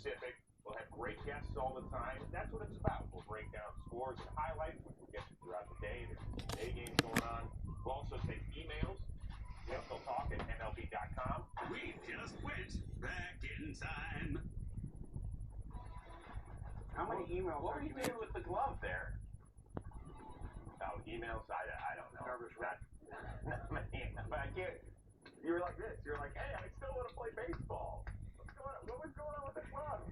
specific. We'll have great guests all the time. That's what it's about. We'll break down scores and highlights, which we'll get to throughout the day. There's day games going on. We'll also take emails. We'll talk at MLB.com. We just went back in time. How many emails? What were you doing with the glove there? Oh, emails? I don't know. Nervous wreck. But I can't. You were like this. You're like, hey, I still want to play baseball. What was going on with the glove?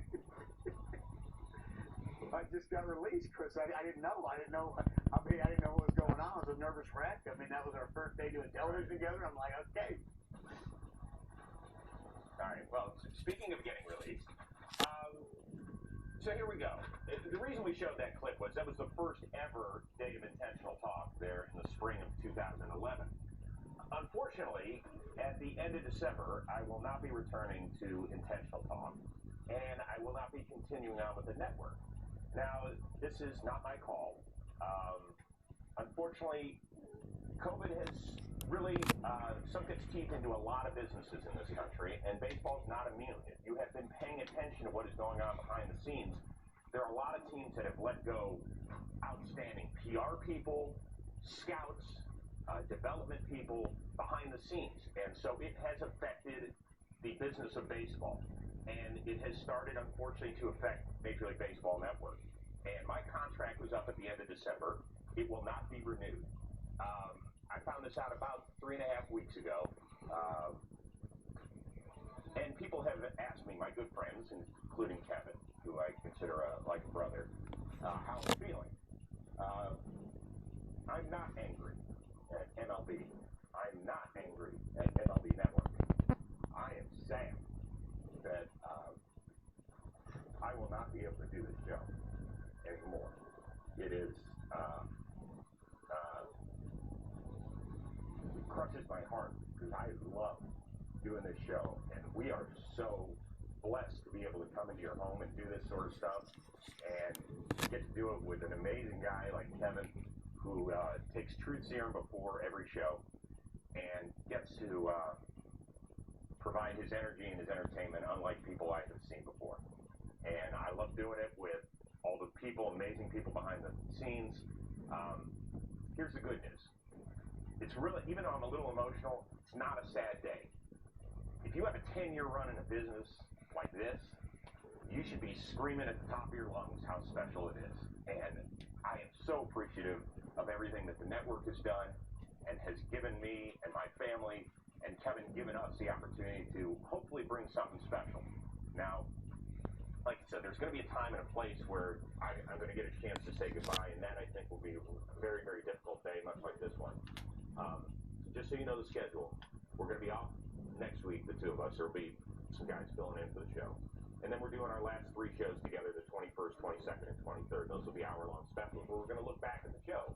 I just got released, Chris. I didn't know. I didn't know. I didn't know what was going on. It was a nervous wreck. I mean, that was our first day doing television together. I'm like, okay. All right. Well, speaking of getting released, so here we go. The reason we showed that clip was that was the first ever day of intentional talk there in the spring of 2011. Unfortunately, at the end of December, I will not be returning to intentional talk, and I will not be continuing on with the network. Now, this is not my call. Unfortunately, COVID has really sunk its teeth into a lot of businesses in this country, and baseball's not immune. If you have been paying attention to what is going on behind the scenes, there are a lot of teams that have let go outstanding PR people, scouts, development people behind the scenes. And so it has affected the business of baseball. And it has started, unfortunately, to affect Major League Baseball Network. And my contract was up at the end of December. It will not be renewed. I found this out about 3.5 weeks ago. And people have asked me, my good friends, including Kevin, who I consider like a brother, how I'm feeling. I'm not angry at MLB. I'm not angry at MLB Network. I am sad that I will not be able to do this show anymore. It is it crushes my heart because I love doing this show, and we are so blessed to be able to come into your home and do this sort of stuff and get to do it with an amazing guy like Kevin, who takes truth serum before every show and gets to provide his energy and his entertainment unlike people I have seen before. And I love doing it with all the people, amazing people behind the scenes. Here's the good news. It's really, even though I'm a little emotional, it's not a sad day. If you have a 10-year run in a business like this, you should be screaming at the top of your lungs how special it is. And I am so appreciative of everything that the network has done and has given me and my family, and Kevin given us the opportunity to hopefully bring something special. Now, like I said, there's going to be a time and a place where I'm going to get a chance to say goodbye, and that I think will be a very, very difficult day, much like this one. Just so you know the schedule, we're going to be off next week, the two of us. There will be some guys filling in for the show. And then we're doing our last 3 shows together, the 21st, 22nd, and 23rd. Those will be hour-long specials where we're going to look back at the show.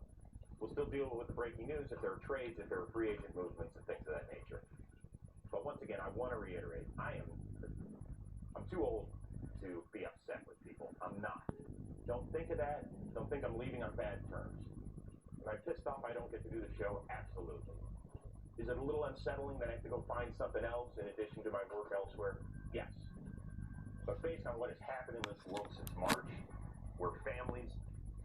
We'll still deal with the breaking news if there are trades, if there are free agent movements, and things of that nature. But once again, I want to reiterate, I'm too old to be upset with people. I'm not. Don't think of that. Don't think I'm leaving on bad terms. Am I pissed off I don't get to do the show? Absolutely. Is it a little unsettling that I have to go find something else in addition to my work elsewhere? Yes. But based on what has happened in this world since March, where families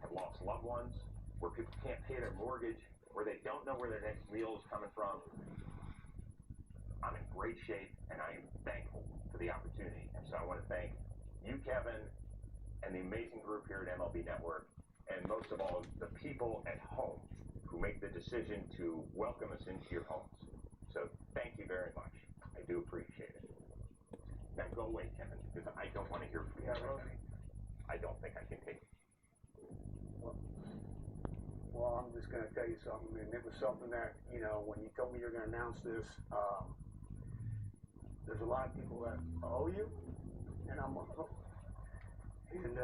have lost loved ones, where people can't pay their mortgage, where they don't know where their next meal is coming from, I'm in great shape, and I am thankful for the opportunity. And so I want to thank you, Kevin, and the amazing group here at MLB Network, and most of all, the people at home who make the decision to welcome us into your homes. So thank you very much. I do appreciate it. Now go away, Kevin, because I don't want to hear from you. I don't think I can take it. Well, I'm just going to tell you something, and it was something that, when you told me you're going to announce this, there's a lot of people that owe you, and I'm one of them. And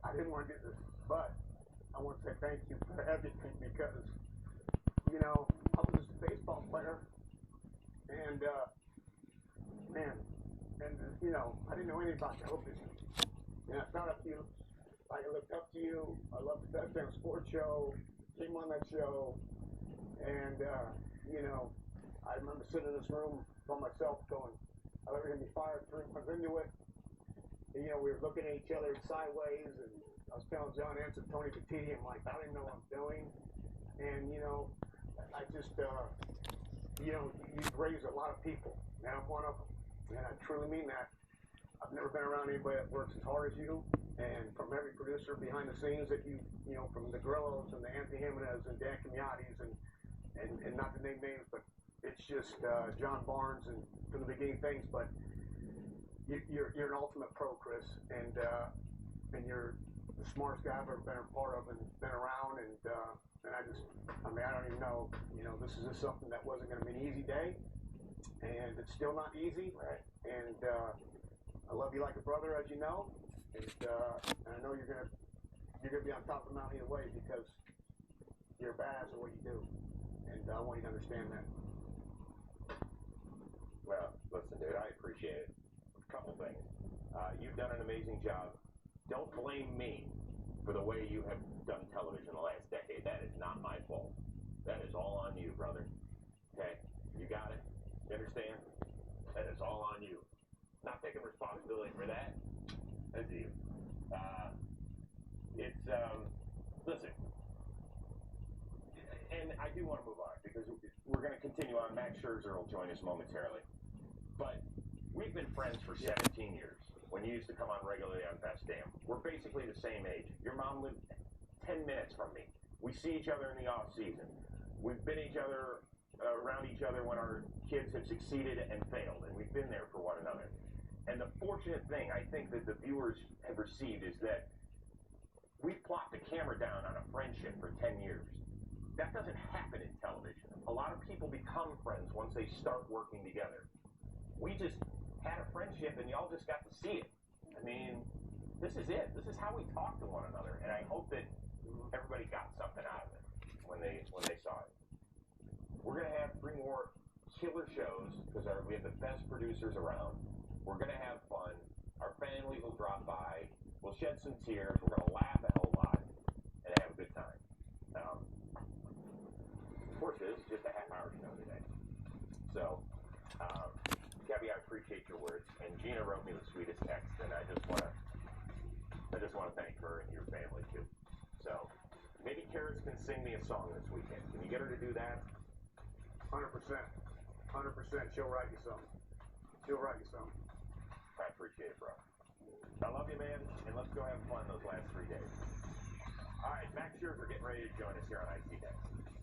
I didn't want to do this, but I want to say thank you for everything because, I was just a baseball player, and, I didn't know anything about television. And I found out you, I looked up to you, I loved the Best Damn Sports Show, came on that show, and, I remember sitting in this room by myself going, I was going to be fired 3 months into it, And, we were looking at each other sideways, and I was telling John Ensign and Tony Petit, I'm like, I don't even know what I'm doing. And, I just, you've raised a lot of people, and I'm one of them. And I truly mean that. I've never been around anybody that works as hard as you, and from every producer behind the scenes that from the Grillos and the Anthony Jimenez and Dan Camiotis and not to name names, but it's just John Barnes and from the beginning things. But you're an ultimate pro, Chris, and you're the smartest guy I've ever been a part of and been around. And I don't even know. This is just something that wasn't going to be an easy day, and it's still not easy. Right. And I love you like a brother, as you know, and I know you're gonna be on top of the mountain either way because you're a badass at what you do, and I want you to understand that. Well, listen, dude, I appreciate it. A couple things. You've done an amazing job. Don't blame me for the way you have done television the last decade. That is not my fault. That is all on you, brother. Okay? You got it? You understand? That is all on you. Not taking responsibility for that. That's you. Listen, and I do want to move on because we're going to continue on. Max Scherzer will join us momentarily. But we've been friends for 17 years when you used to come on regularly on Best Damn. We're basically the same age. Your mom lived 10 minutes from me. We see each other in the off season. We've been around each other when our kids have succeeded and failed, and we've been there for one another. And the fortunate thing I think that the viewers have received is that we've plopped the camera down on a friendship for 10 years. That doesn't happen in television. A lot of people become friends once they start working together. We just had a friendship and y'all just got to see it. I mean, this is it. This is how we talk to one another. And I hope that everybody got something out of it when they saw it. We're going to have 3 more killer shows because we have the best producers around. We're going to have fun. Our families will drop by. We'll shed some tears. We're going to laugh a whole lot and have a good time. Of course, this is just a half-hour show today. So, Kevin, I appreciate your words. And Gina wrote me the sweetest text, and I just want to thank her and your family too. So, maybe Karis can sing me a song this weekend. Can you get her to do that? 100%. 100%. She'll write you something. I appreciate it, bro. I love you, man, and let's go have fun those last 3 days. All right, Max Scherzer getting ready to join us here on IC Next.